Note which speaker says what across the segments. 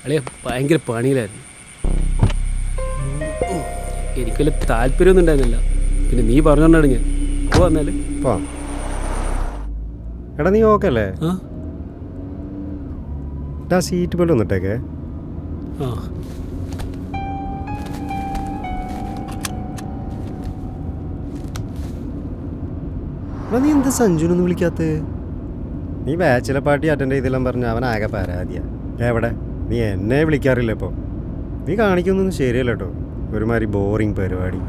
Speaker 1: അളിയ ഭയങ്കര പണിയിലായിരുന്നു. എനിക്ക് വലിയ താല്പര്യമൊന്നും ഉണ്ടായിരുന്നില്ല. പിന്നെ നീ പറഞ്ഞോണ്ടാണ് ഞാൻ വന്നാല്
Speaker 2: എടാ നീ ഓക്കെ അല്ലേ?
Speaker 1: ആ
Speaker 2: സീറ്റ് ബെൽറ്റ് ഒന്നിട്ടേക്കേ.
Speaker 1: ആ
Speaker 2: എടാ നീ എന്താ സഞ്ജുനൊന്നും വിളിക്കാത്ത? നീ ബാച്ചിലർ പാർട്ടി അറ്റൻഡ് ചെയ്തില്ലെന്ന് പറഞ്ഞ അവൻ ആകെ പരാതിയാ. എവിടെ നീ എന്നെ വിളിക്കാറില്ല ഇപ്പോൾ. നീ കാണിക്കുന്നൊന്നും ശരിയല്ല കേട്ടോ. ഒരുമാതിരി ബോറിങ് പരിപാടി.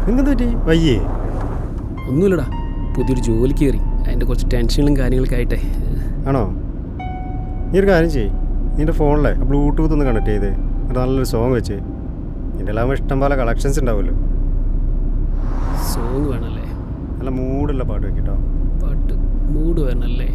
Speaker 2: നിങ്ങെന്ത് പറ്റി? വയ്യേ?
Speaker 1: ഒന്നുമില്ലടാ, പുതിയൊരു ജോലിക്ക് കയറി, അതിൻ്റെ കുറച്ച് ടെൻഷനും കാര്യങ്ങളൊക്കെ ആയിട്ടേ.
Speaker 2: ആണോ? നീ ഒരു കാര്യം ചെയ്യ്, നിൻ്റെ ഫോണിലെ ബ്ലൂടൂത്ത് ഒന്ന് കണക്ട് ചെയ്ത് എന്നിട്ട് നല്ലൊരു സോങ് വെച്ച്. നിൻ്റെ എല്ലാം ഇഷ്ടം പോലെ കളക്ഷൻസ് ഉണ്ടാവുമല്ലോ.
Speaker 1: സോങ് വേണമല്ലേ?
Speaker 2: നല്ല മൂടുള്ള പാട്ട് വെക്കിട്ടോ.
Speaker 1: പാട്ട് മൂഡ് വേണമല്ലേ?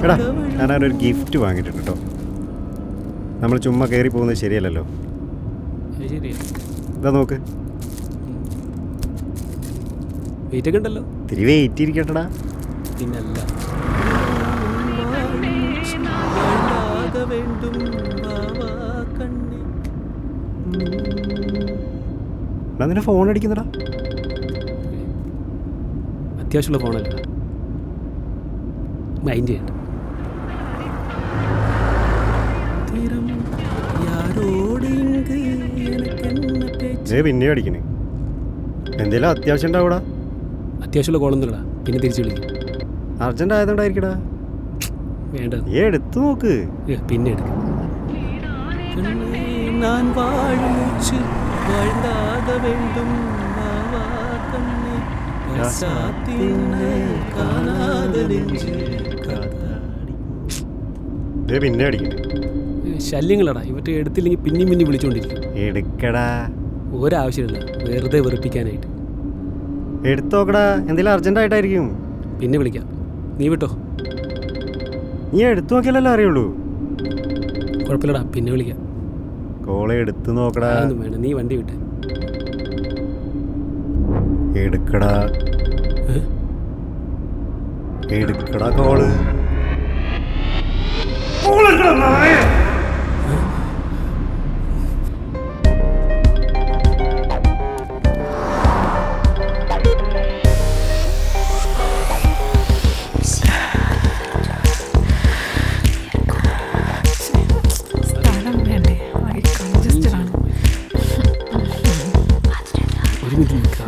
Speaker 2: എടാ ഞാനൊരു ഗിഫ്റ്റ് വാങ്ങിയിട്ടുണ്ട് കേട്ടോ. നമ്മൾ ചുമ്മാ കയറി പോകുന്നത് ശരിയല്ലല്ലോ.
Speaker 1: ശരിയാ,
Speaker 2: ഇതാ നോക്ക്.
Speaker 1: വെയിറ്റ് ഒക്കെ ഉണ്ടല്ലോ.
Speaker 2: ഇത്തിരി വെയിറ്റ് ഇരിക്കട്ടടാ.
Speaker 1: പിന്നല്ല.
Speaker 2: എടാ നിന്റെ ഫോൺ അടിക്കുന്നടാ.
Speaker 1: അത്യാവശ്യമുള്ള ഫോണല്ല, മൈൻഡ് ചെയ്യണ്ട.
Speaker 2: പിന്നെ അടിക്കണേ എന്തെങ്കിലും അത്യാവശ്യം ഉണ്ടാവൂടാ.
Speaker 1: അത്യാവശ്യമുള്ള കോളൊന്നുമില്ലടാ, പിന്നെ തിരിച്ചു വിളിക്കും.
Speaker 2: അർജന്റ് ആയതുകൊണ്ടായിരിക്കടാ.
Speaker 1: വേണ്ട,
Speaker 2: നീ എടുത്തു നോക്ക്.
Speaker 1: പിന്നെ എടുക്കും.
Speaker 2: പിന്നെ അടിക്കണേ.
Speaker 1: ശല്യങ്ങളടാ, ഇവറ്റ എടുത്തില്ലെങ്കിൽ പിന്നെയും പിന്നെ വിളിച്ചുകൊണ്ടിരിക്കും.
Speaker 2: എടുക്കടാ.
Speaker 1: ഒരാവശ്യമില്ല, വെറുതെ വെറുപ്പിക്കാനായിട്ട്.
Speaker 2: എടുത്തു നോക്കടാ, എന്തെങ്കിലും അർജന്റ് ആയിട്ടായിരിക്കും.
Speaker 1: പിന്നെ വിളിക്കാം, നീ വിട്ടോ.
Speaker 2: നീ എടുത്തു നോക്കിയാലല്ലേ അറിയുള്ളൂ.
Speaker 1: കുഴപ്പമില്ലടാ, പിന്നെ വിളിക്കാം.
Speaker 2: കോള് എടുത്തു നോക്കടാ.
Speaker 1: ഒന്നും വേണ്ട, നീ വണ്ടി വിട്ടെ.
Speaker 2: എടുക്കടാ. എടുക്കടാ കോള്.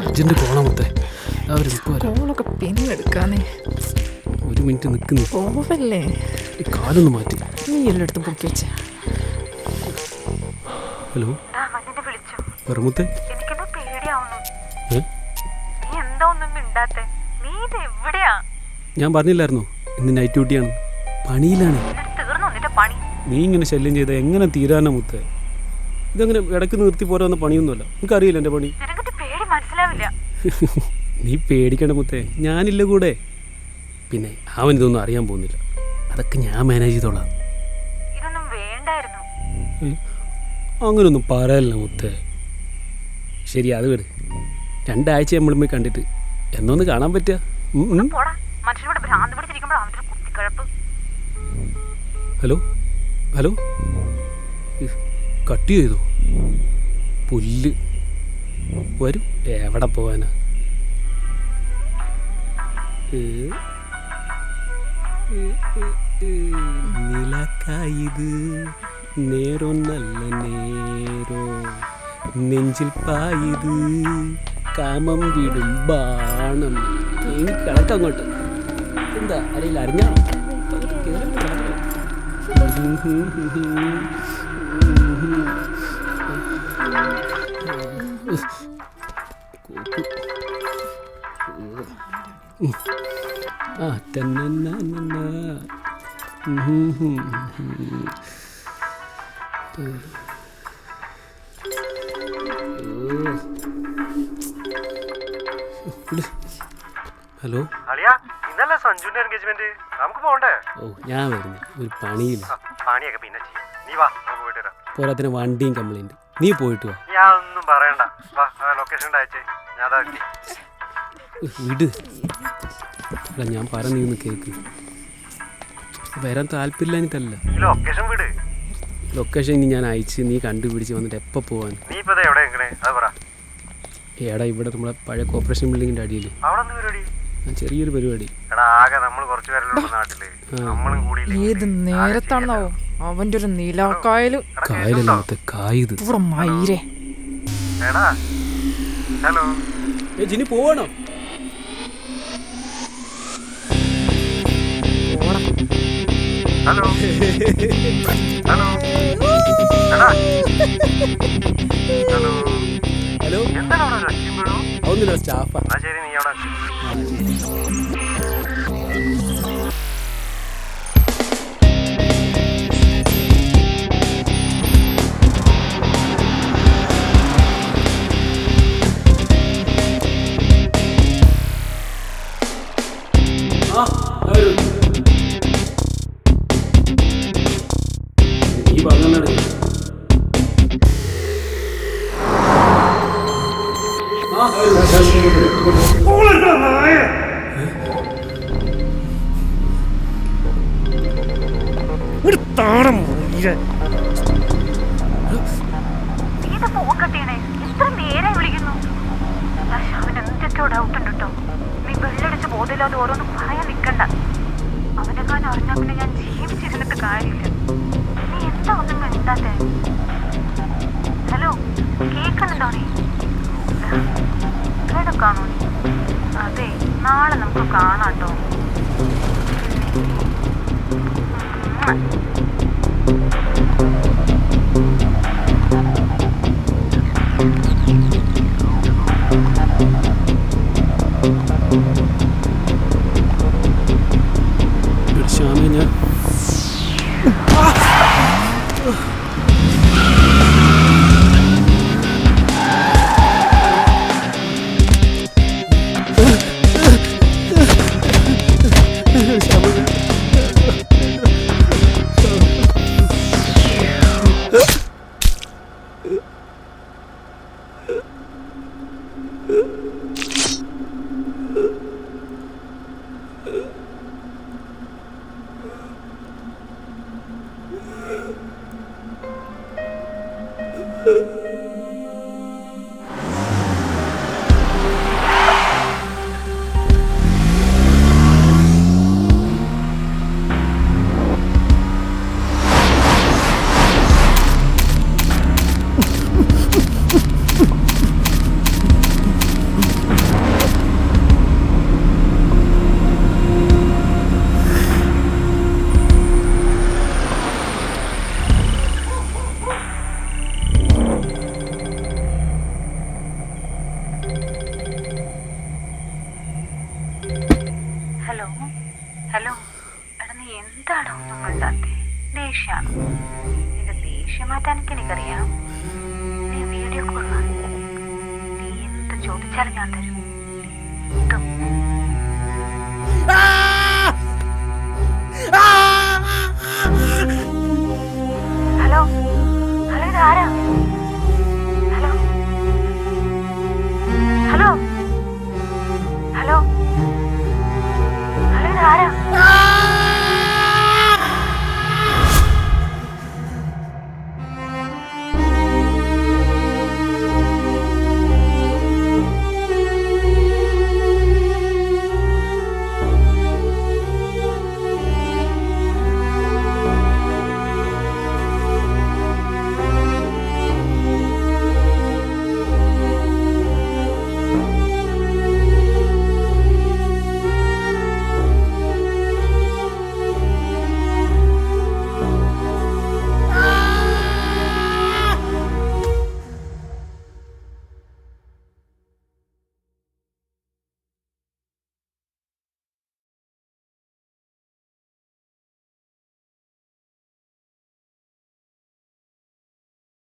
Speaker 1: അർജന്റ് കോളാമത്തെ
Speaker 3: കോളൊക്കെ പിന്നെ എടുക്കാനേ.
Speaker 1: ഒരു മിനിറ്റ് നിൽക്കുന്നു.
Speaker 3: പോവല്ലേ,
Speaker 1: കാലൊന്ന് മാറ്റി.
Speaker 3: നീ എല്ലായിടത്തും പൊക്കി വെച്ചേ.
Speaker 1: ഹലോ പറമുത്തെ, ഞാൻ പറഞ്ഞില്ലായിരുന്നോ ഇന്ന് നൈറ്റ് ഡ്യൂട്ടിയാണ്, പണിയിലാണ്. നീ ഇങ്ങനെ ശല്യം ചെയ്ത എങ്ങനെ തീരാനാ മുത്തേ? ഇതങ്ങനെ ഇടയ്ക്ക് നിർത്തി പോരാന്ന പണിയൊന്നുമല്ല. എനിക്കറിയില്ല എൻ്റെ പണി. നീ പേടിക്കണ്ട മുത്തേ, ഞാനില്ല കൂടെ. പിന്നെ അവൻ ഇതൊന്നും അറിയാൻ പോകുന്നില്ല, അതൊക്കെ ഞാൻ മാനേജ് ചെയ്തോളാം. അങ്ങനൊന്നും പറയല്ല മുത്തേ. ശരി, അത് വിട്. 2 ആഴ്ച നമ്മളും പോയി കണ്ടിട്ട് എന്നൊന്ന് കാണാൻ പറ്റുക. ഹലോ ഹലോ, കട്ട് ചെയ്തോ? പുല്ല് വരും, എവിടെ പോവാനാ? നിലക്കായത് നേരോ നല്ല നേരോ, നെഞ്ചിൽ പായത് കാമം വിടും ബാണം. എനിക്ക് കിടക്കങ്ങോട്ട്. എന്താ അറിയില്ല, അറിഞ്ഞാണോ? ആ തന്നെ. ഹലോ.
Speaker 2: അളിയാ ഇന്നല്ലേ സഞ്ജുവിന്റെ എൻഗേജ്മെന്റ്, നമുക്ക് പോണ്ടേ?
Speaker 1: ഓ ഞാൻ വരുന്നു, ഒരു പണിയില്ല.
Speaker 2: പണിയൊക്കെ പിന്നെ ചെയ്യാം, നീ വാ നമുക്ക് പോയിട്ട് വരാം.
Speaker 1: പോരാത്തിന് വണ്ടിയും കംപ്ലൈന്റ്. നീ പോയിട്ട് വാ.
Speaker 2: ഞാൻ ഒന്നും പറയണ്ട, വാ ലൊക്കേഷൻ അയച്ചേ, ഞാൻ അതാക്കി.
Speaker 1: വിട്. അല്ല ഞാൻ പറഞ്ഞ നീ ഒന്ന് കേക്ക്. വരാൻ താല്പര്യമില്ലാഞ്ഞിട്ടല്ല.
Speaker 2: ലൊക്കേഷൻ വിട്.
Speaker 1: ലൊക്കേഷൻ ഇനി ഞാൻ അയച്ച് നീ കണ്ടുപിടിച്ച് വന്നിട്ട് എപ്പോൾ പോവാൻ?
Speaker 2: നീ ഇപ്പൊ എവിടെ നിൽക്കണേ അത് പറ.
Speaker 1: ഏടാ ഇവിടെ നമ്മളെ പഴയ കോർപ്പറേഷൻ ബിൽഡിങ്ങിൻ്റെ അടിയിൽ
Speaker 2: അവിടെ എന്ത് പരിപാടി?
Speaker 1: ചെറിയൊരു പരിപാടി.
Speaker 2: എടാ ആകെ നമ്മൾ കുറച്ച് പേരല്ലോ നാട്ടില്, നമ്മളും കൂടി
Speaker 3: ഏത് നേരത്താണെന്നാവോ അവന്റെ ഒരു നിലാക്കായലും
Speaker 1: കായലല്ലാത്ത കായത്.
Speaker 3: ഇവിടെ മയിരേ.
Speaker 2: എടാ ഹലോ
Speaker 1: ജിനി പോവാണോ?
Speaker 2: ഹലോ ഹലോ എടാ ഹലോ
Speaker 1: ഹലോ.
Speaker 2: എന്താണ് അവിടെ രക്ഷിമ്പോഴോ?
Speaker 1: ഒന്നുമില്ല, സ്റ്റാഫാ.
Speaker 2: എന്നാ ശരി, നീ അവിടെ
Speaker 1: നീ പറഞ്ഞാണ്.
Speaker 4: നീ വെള്ളടിച്ച് ബോധമില്ലാതെ ഓരോന്ന് പറയാൻ നിൽക്കണ്ട. അവന്റെ കാര്യം അറിഞ്ഞാൽ പിന്നെ ഞാൻ ജീവിച്ചിരുന്നിട്ട് കാര്യമില്ല. നീ എന്താ ഒന്നും കണ്ടാത്തെ? ഹലോ കേൾക്കുന്നുണ്ടോ നീ? കിടക്കാണോ നീ? അതെ നാളെ നമുക്ക് കാണാട്ടോ.
Speaker 1: ശ്യാമേ ഞാൻ
Speaker 4: ഹലോ ഹലോ എടാ നീ എന്താണോ ഒന്നും കണ്ടാത്തെ? ദേഷ്യാണോ? നിന്റെ ദേഷ്യം മാറ്റാൻ എനിക്കറിയാം. നീ വീഡിയോ കോൾ നീ എന്ത് ചോദിച്ചാലും ഞാൻ തരും. ഹലോ ഹലോ ഇതാരാ?